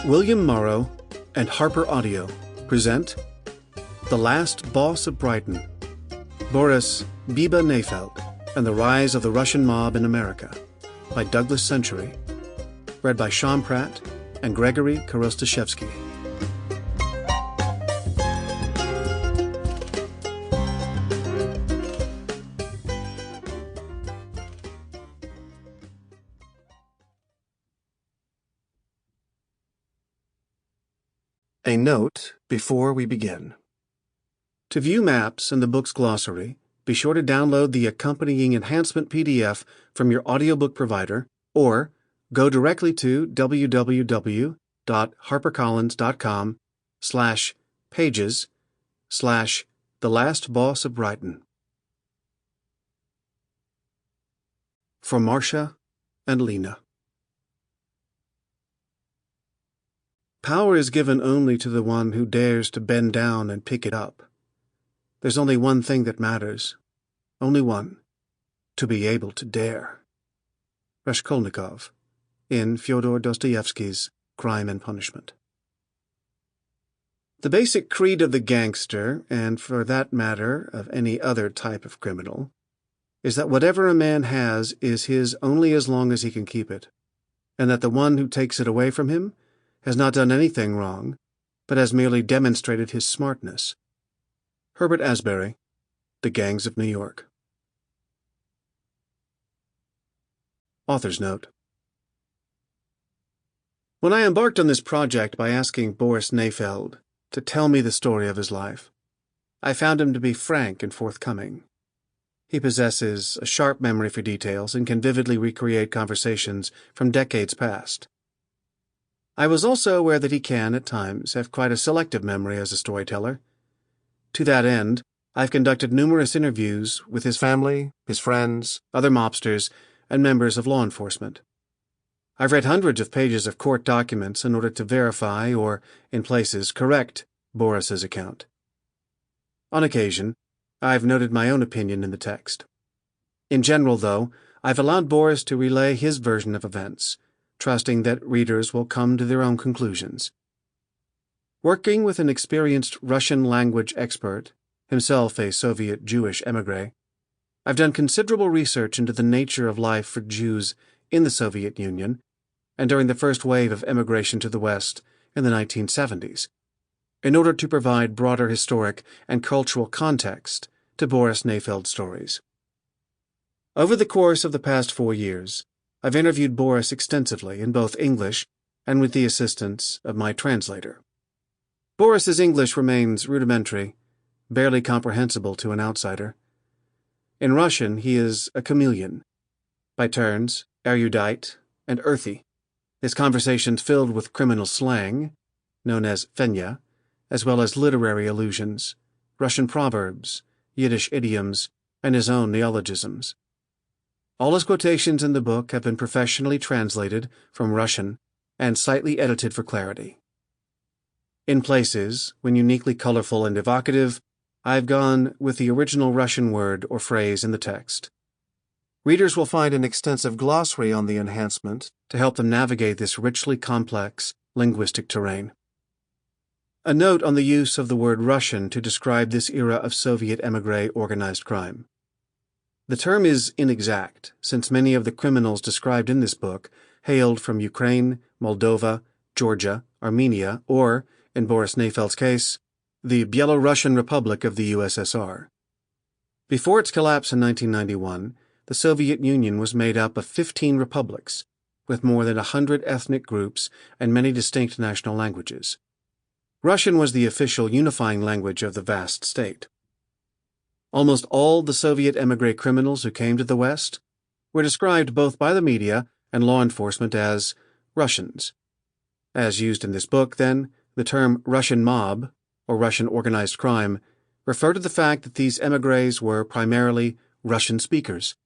William Morrow and HarperAudio present The Last Boss of Brighton, Boris Biba Nayfeld and the Rise of the Russian Mob in America by Douglas Century, read by Pratt and Gregory Korostishevsky. A note before we begin. To view maps and the book's glossary, be sure to download the accompanying enhancement PDF from your audiobook provider or go directly to www.harpercollins.com/pages/The Last Boss of Brighton. For Marcia and Lena. Power is given only to the one who dares to bend down and pick it up. There's only one thing that matters. Only one. To be able to dare. Raskolnikov, in Fyodor Dostoevsky's Crime and Punishment. The basic creed of the gangster, and for that matter of any other type of criminal, is that whatever a man has is his only as long as he can keep it, and that the one who takes it away from him has not done anything wrong, but has merely demonstrated his smartness. Herbert Asbury, The Gangs of New York. Author's Note. When I embarked on this project by asking Boris Nayfeld to tell me the story of his life, I found him to be frank and forthcoming. He possesses a sharp memory for details and can vividly recreate conversations from decades past. I was also aware that he can, at times, have quite a selective memory as a storyteller. To that end, I've conducted numerous interviews with his family, his friends, other mobsters, and members of law enforcement. I've read hundreds of pages of court documents in order to verify or, in places, correct Boris's account. On occasion, I've noted my own opinion in the text. In general, though, I've allowed Boris to relay his version of events, trusting that readers will come to their own conclusions. Working with an experienced Russian language expert, himself a Soviet Jewish émigré, I've done considerable research into the nature of life for Jews in the Soviet Union and during the first wave of emigration to the West in the 1970s, in order to provide broader historic and cultural context to Boris Nayfeld's stories. Over the course of the past 4 years, I've interviewed Boris extensively in both English and with the assistance of my translator. Boris's English remains rudimentary, barely comprehensible to an outsider. In Russian, he is a chameleon, by turns erudite and earthy, his conversations filled with criminal slang, known as fenya, as well as literary allusions, Russian proverbs, Yiddish idioms, and his own neologisms. All his quotations in the book have been professionally translated from Russian and slightly edited for clarity. In places, when uniquely colorful and evocative, I've gone with the original Russian word or phrase in the text. Readers will find an extensive glossary on the enhancement to help them navigate this richly complex linguistic terrain. A note on the use of the word Russian to describe this era of Soviet émigré organized crime. The term is inexact, since many of the criminals described in this book hailed from Ukraine, Moldova, Georgia, Armenia, or, in Boris Nayfeld's case, the Byelorussian Republic of the USSR. Before its collapse in 1991, the Soviet Union was made up of 15 republics, with more than 100 ethnic groups and many distinct national languages. Russian was the official unifying language of the vast state. Almost all the Soviet émigré criminals who came to the West were described both by the media and law enforcement as Russians. As used in this book, then, the term Russian mob, or Russian organized crime, referred to the fact that these émigrés were primarily Russian speakers,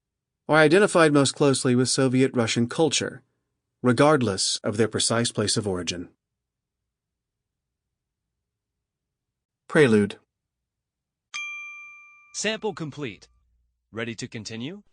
or identified most closely with Soviet Russian culture, regardless of their precise place of origin. Prelude. Sample complete. Ready to continue?